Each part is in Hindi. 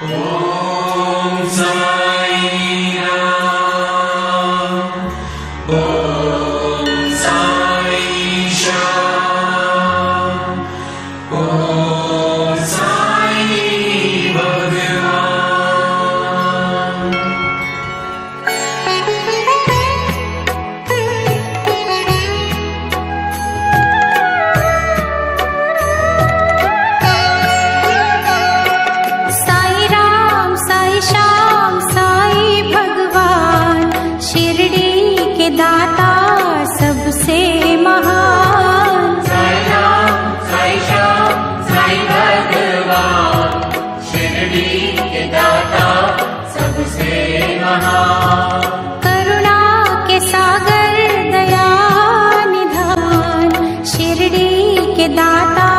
Om Sai Ram, Om Sai Shyam, Om Sai Bhagavan. Sai Ram Sai Shyam Sai भगवान, शिरडी के दाता सबसे महान। साई राम साई श्याम साई भगवान, शिरडी के दाता सबसे महान। करुणा के सागर दया निधान, शिरडी के दाता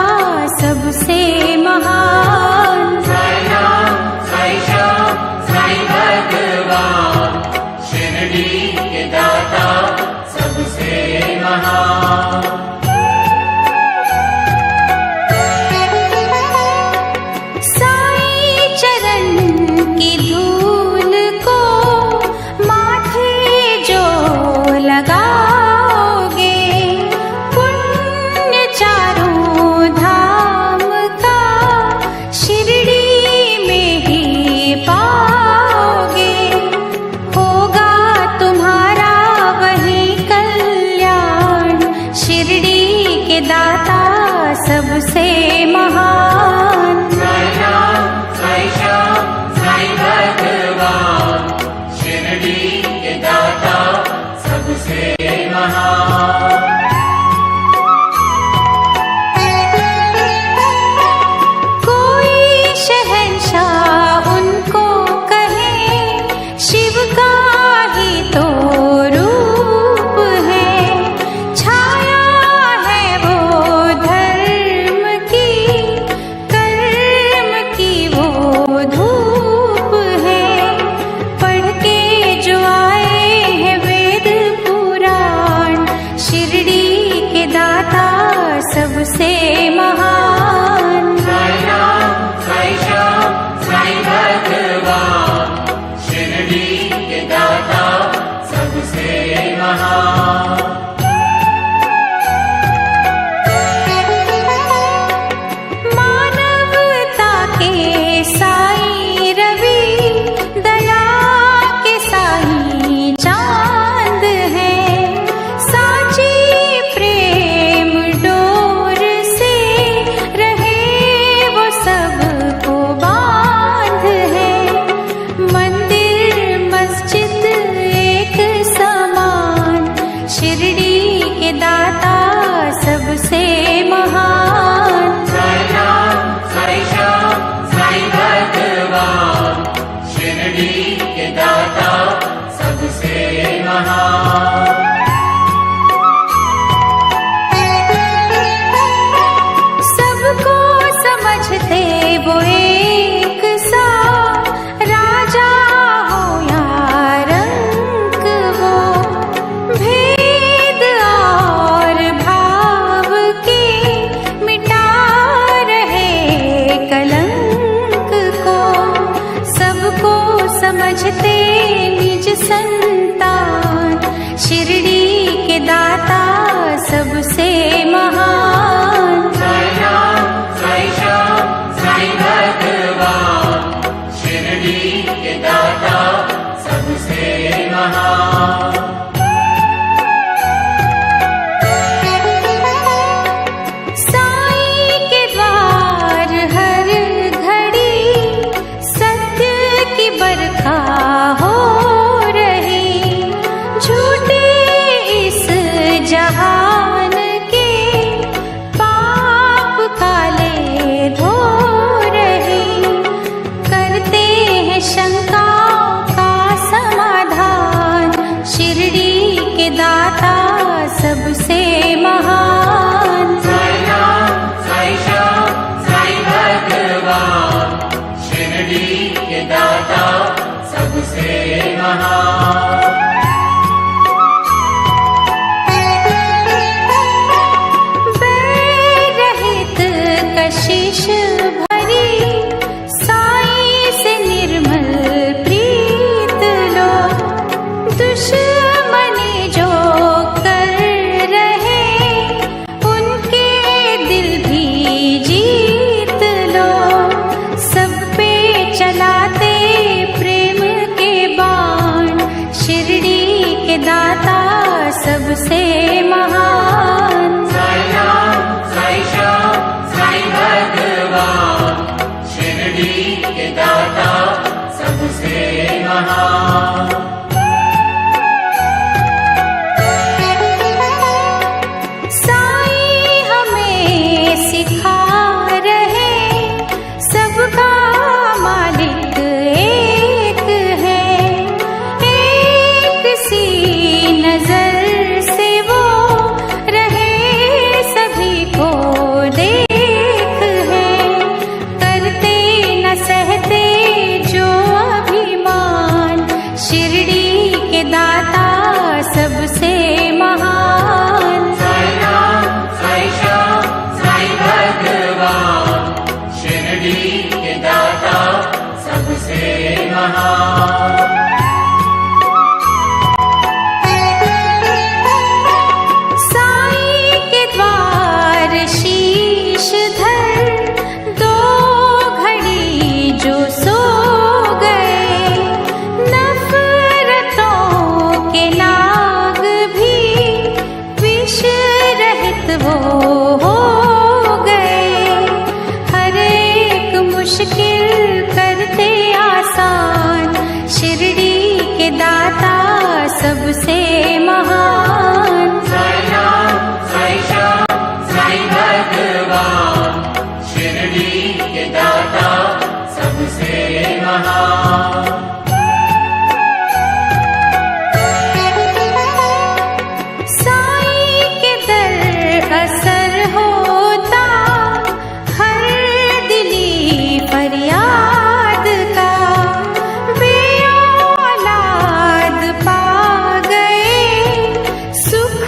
सबसे महान। साई राम साई श्याम साई भगवान, शिरडी के दाता सबसे महान। साई चरण की धूल को माथे जो लगाओगे, पुण्य चारों धाम का शिरडी में ही पाओगे। होगा तुम्हारा वही कल्याण, शिरडी के दाता सबसे महान। साई राम साई श्याम साई भगवान, शिरडी के दाता सबसे महान। कोई शहंशाह उनको कहे, शिव का ही तो रूप है। छाया है वो धर्म की, कर्म की वो धूप है। पढ़ के जो आए हैं वेद पुराण, शिरडी के दाता सबसे महान। साई राम साई श्याम साई भगवान, शिरडी के दाता सबसे महान। मानवता के साई रवि, दया के साई चांद है। साची प्रेम डोर से रहे वो सबको बांध है। मंदिर मस्जिद एक समान, शिरडी के दाता सबसे महान। साई राम साई श्याम साई भगवान, शिरडी के दाता सबसे महान। सबको समझते वो एक सा, राजा हो या रंक वो। भेद और भाव के मिटा रहे कलंक को। सबको समझते निज संतान, शिरडी के दाता सबसे महान। साई राम साई श्याम साई भगवान, शिरडी के दाता सबसे महान। साई के द्वार हर घड़ी सत्य की बरखा हो रही। झूठे इस जहान के पाप काले धो रही। करते हैं शंकाओं का समाधान, शिरडी के दाता सबसे महान। साई राम साई श्याम साई भगवान, शिरडी के दाता सबसे महान। बैर रहित कशिश भरी, साई से होता हर दिली फरियाद का। वे औलाद पा गए सुख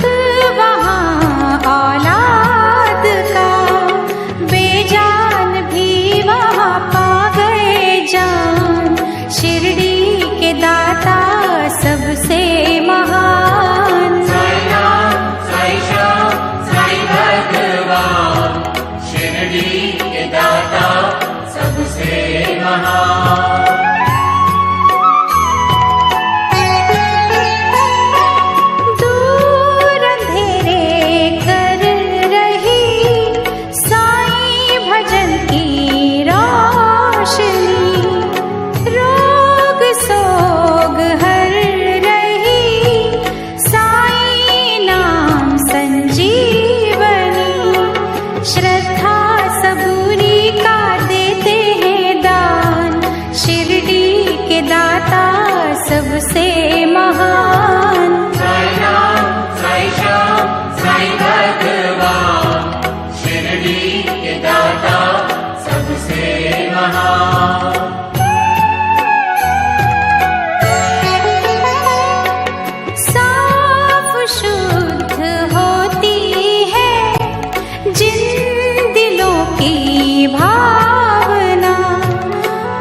वहाँ औलाद का। बेजान भी वहाँ पा गए जान। शिरडी के दाता सबसे महान। साई राम साई श्याम साई भगवान, शिरडी के दाता सबसे महान। दूर अंधेरे कर रही साईं भजन की रोशनी। रोग सोग हर रही साईं नाम संजीवनी। श्रद्धा सबूरी का देते हैं दान। शिरडी के दाता सबसे महान। साई राम साई श्याम साई भगवान, शिरडी के दाता सबसे महान। साफ शुद्ध होती है जिन दिलों की भावना।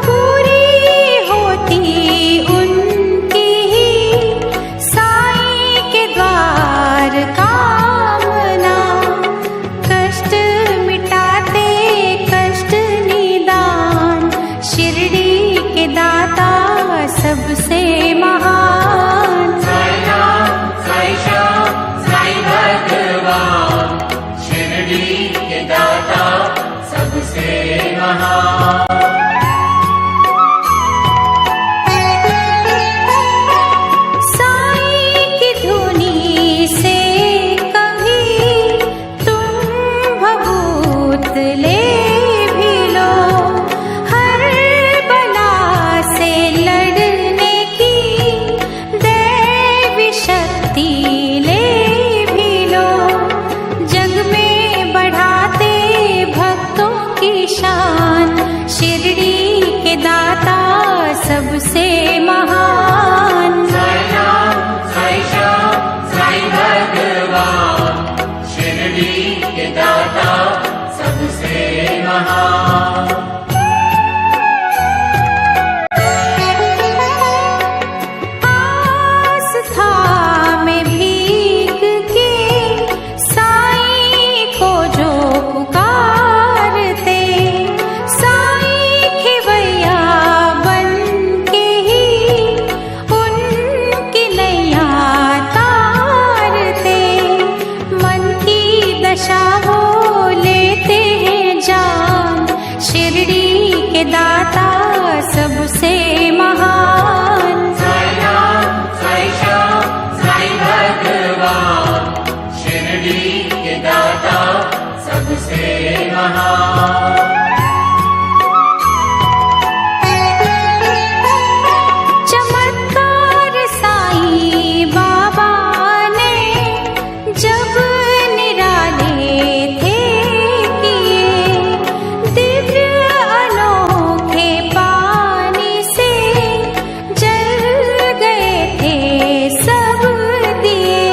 पूरी होती उनकी ही साईं के द्वार कामना। कष्ट मिटाते कष्ट निदान। शिरडी के दाता सबसे महान। साई राम साई श्याम साई भगवान, शिरडी के दाता सबसे महान। साईं की धुनी से कभी तुम भभूत ले भी लो। हर बला से लड़ने की दैवी शक्ति ले भी लो। जग में बढ़ाते भक्तों की शान। शिरडी के दाता सबसे महान। साई राम साई श्याम साई भगवान, शिरडी के दाता सबसे महान। आस्था में भीग के साईं को जो पुकारते। साईं खिवैया बन के ही उनकी नैया तारते। मन की दशा वो लेते हैं जान। शिरडी के दाता सबसे महान। साई राम साई श्याम साई भगवान, शिरडी के दाता सबसे महान। चमत्कार साईं बाबा ने जब निराले थे किए। दिव्य अनोखे पानी से जल गए थे सब दिए।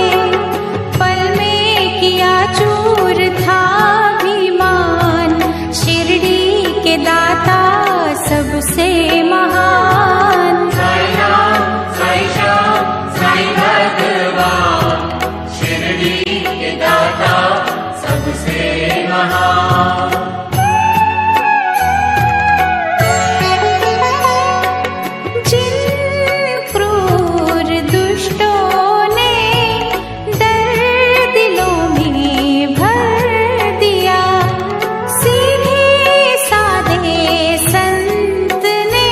पल में किया चूर था अभिमान। शिरडी के दाता सबसे महान। साई राम साई श्याम साई भगवान, शिरडी के दाता सबसे महान। जिन क्रूर दुष्टों ने डर दिलों में भर दिया। सीधे साधे संत ने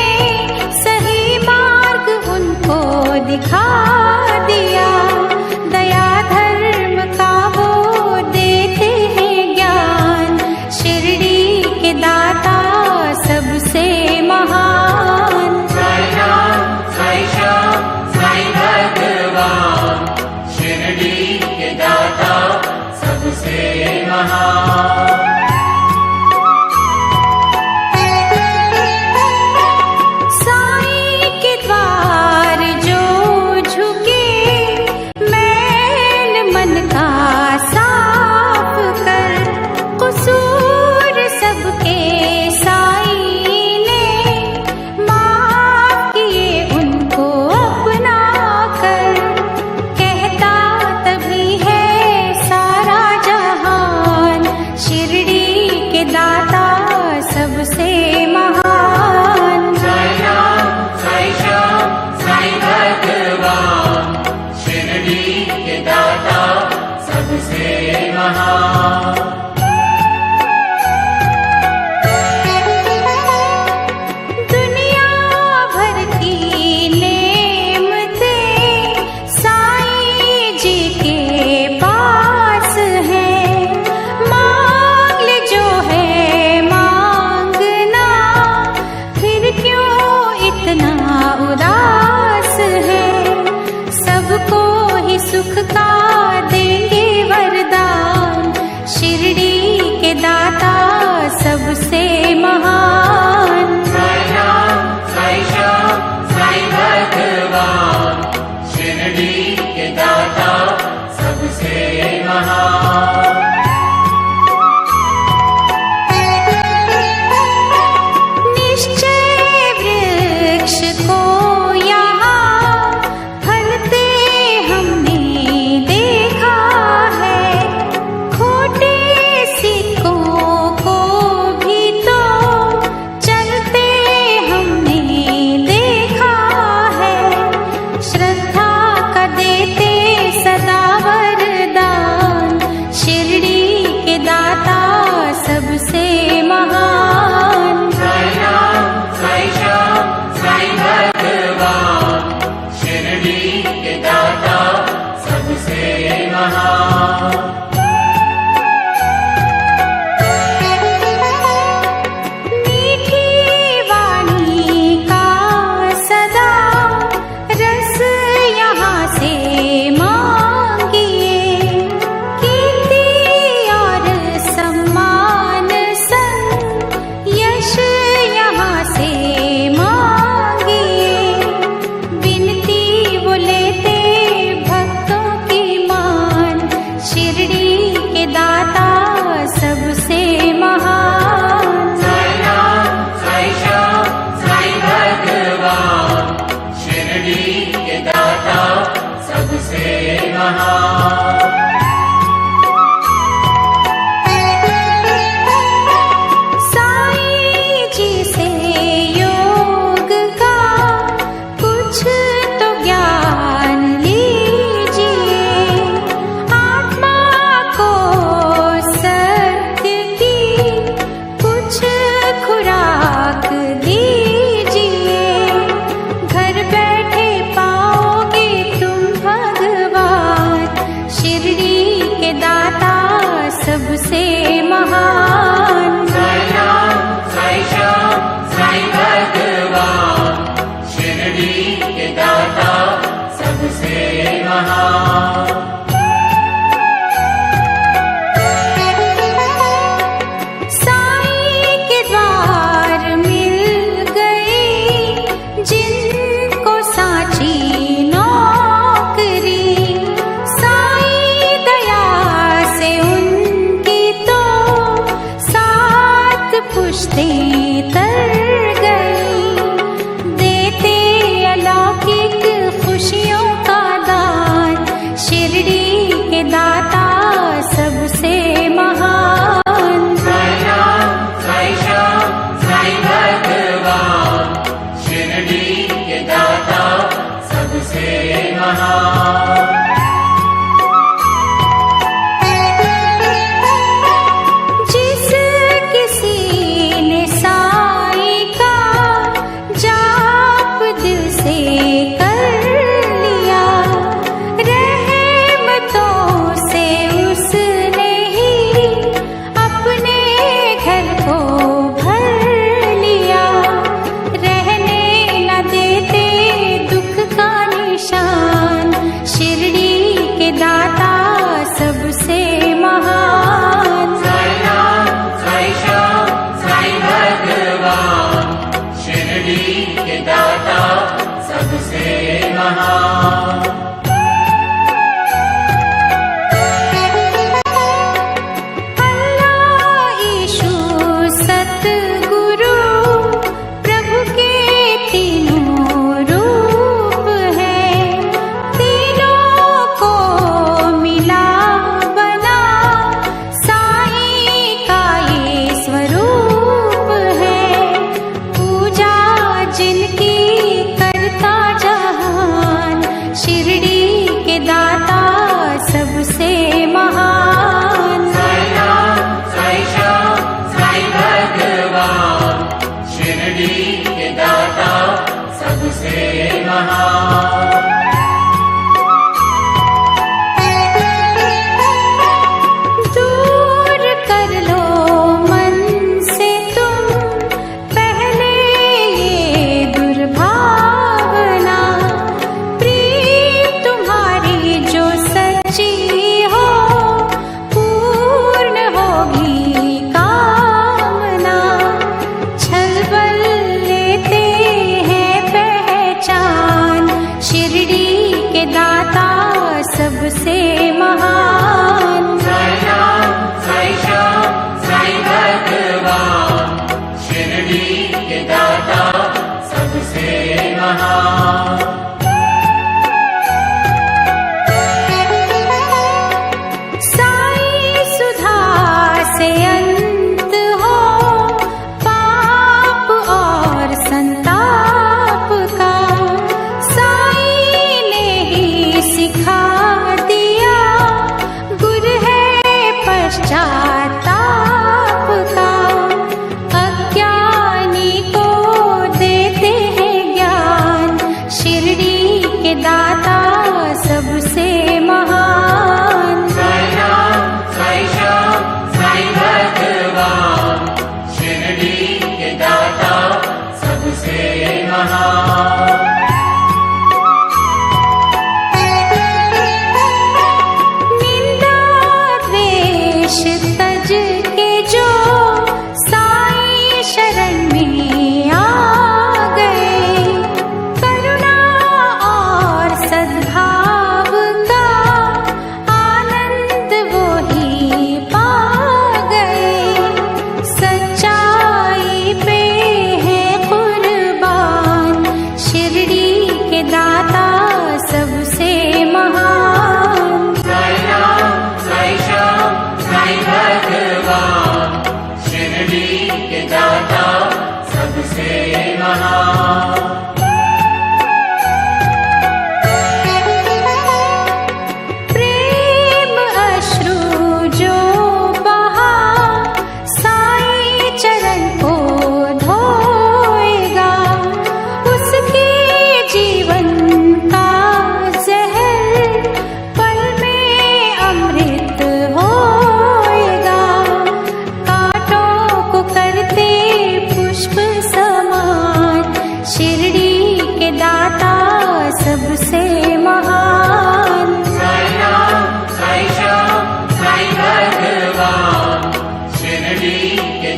सही मार्ग उनको दिखा दिया। दया धर्म का वो देते हैं ज्ञान। शिरडी के दाता सबसे महान। साई राम साई श्याम साई भगवान, शिरडी के दाता सबसे महान। दाता सबसे महान। साई राम साई श्याम साई भगवान, शिरडी के दाता सबसे महान। दुनिया भर की नेमतें साईं जी के पास है। मांग ले जो है मांगना, फिर क्यों इतना उदास है। सबको ही सुख का देंगे वरदान, शिरडी के दाता सबसे महान। साई राम साई श्याम साई भगवान, शिरडी के दाता सबसे महान। निश्चय वृक्ष को यहाँ फलते हमने देखा है, खोटे सिक्कों को भी तो चलते हमने देखा है। श्रद्धा का देते सदा वरदान, शिरडी के दाता सबसे महान। साई राम साई श्याम साई भगवान, शिरडी के दाता सबसे महान। मीठी वाणी का सदा रस यहाँ से मांगिए, कीर्ति और सम्मान संग यश यहाँ से मांगिए। विनती वो लेते भक्तों की मान, शिरडी के दाता सबसे महान। साई राम साई श्याम साई भगवान, शिरडी के दाता सबसे महान। साईं जी से योग का कुछ तो ज्ञान लीजिए, आत्मा को सत्य की कुछ खुराक दीजिए। घर बैठे पाओगे तुम भगवान, शिरडी के दाता सबसे महान। साई राम साई श्याम साई भगवान, शिरडी के दाता सबसे महान। साईं के द्वार मिल गई जिनको साची नौकरी, साईं दया से उनकी तो सात पुश्तें तर गई। देते अलौकिक खुशियों का दान, शिरडी के दाता सबसे महान। साई राम साई श्याम साई भगवान, शिरडी के दाता सबसे महान। जिस किसी ने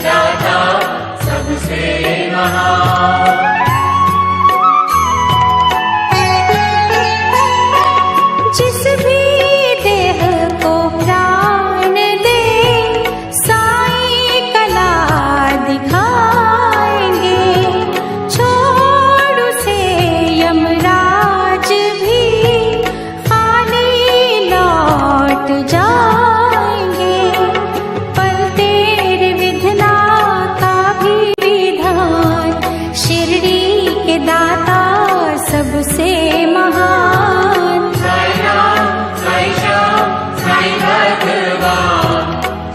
दाता सबसे महान। जिस भी देह को प्राण दे साईं कला दिखाएंगे, छोड़ उसे यमराज भी खाली लौट जाएंगे। पर तेरे विधना का भी विधान, शिरडी के दाता सबसे महान। साईं राम, साईं श्याम, साईं भगवान,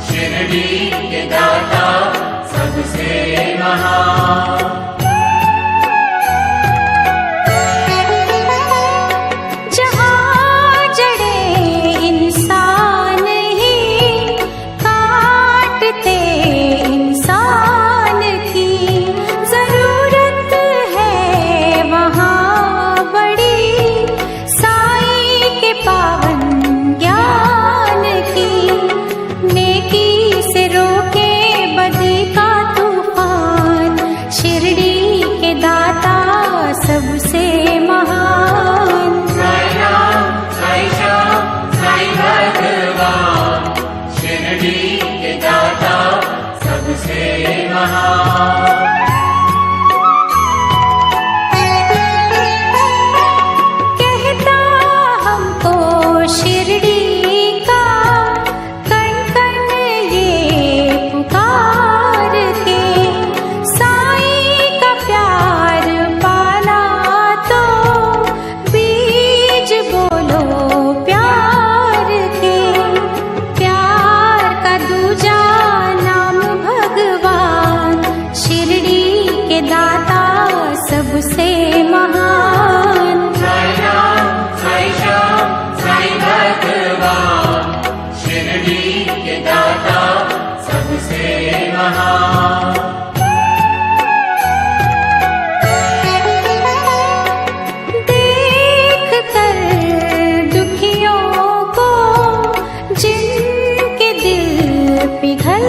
शिरडी के दाता सबसे महान। जहाँ जड़े इंसान ही काटते इंसान की, जरूरत है वहाँ बड़ी साईं के पावन ज्ञान की। नेकी से रोके बदी का तूफान, शिरडी के दाता सबसे महान। साईं राम, साईं श्याम, साईं भगवान, शिरडी के दाता सबसे महान। कहता हमको शिरडी का कण कण ये पुकार के, साईं का प्यार पाला तो बीज बोलो प्यार के। प्यार का दूजा नाम भगवान, शिरडी के दाता सबसे महान। साईं राम, साईं श्याम, साईं भगवान, शिरडी के दाता सबसे महान। देख कर दुखियों को जिनके दिल पिघल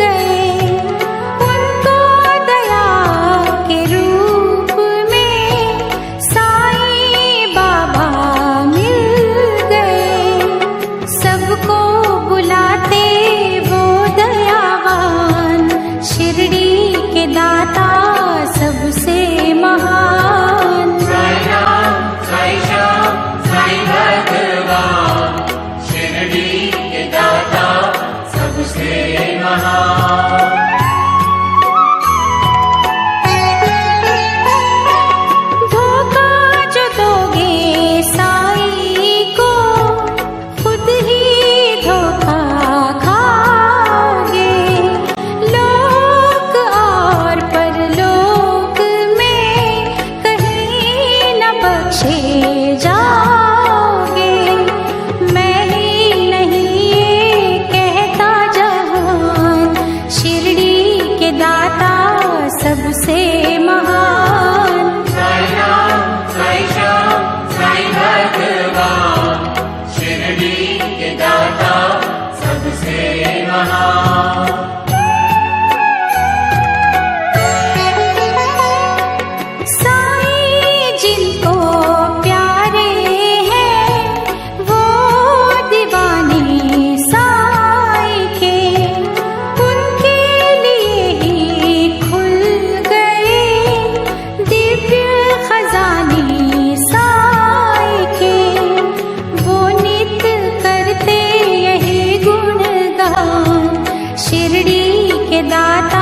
गए, उनको दया के रूप में साईं बाबा मिल गए। सबको बुलाते वो दयावान, शिरडी के दाता सबसे महान। साईं राम, साईं श्याम, साईं भगवान, शिरडी के दाता सबसे महान। धोखा जो दोगे साईं को, खुद ही धोखा खाओगे। लोक और परलोक में कहीं न बख्शे जाओगे। मैं ही नहीं ये कहता जहान, शिरडी के दाता सबसे महान। साईं राम, साईं श्याम, साईं भगवान, शिरडी के दाता सबसे महान। साईं जिनको प्यारे हैं वो दीवाने साईं के, उनके लिए ही खुल गए दिव्य खजाने साईं के। वो नित करते यही गुणगान, शिरडी के दाता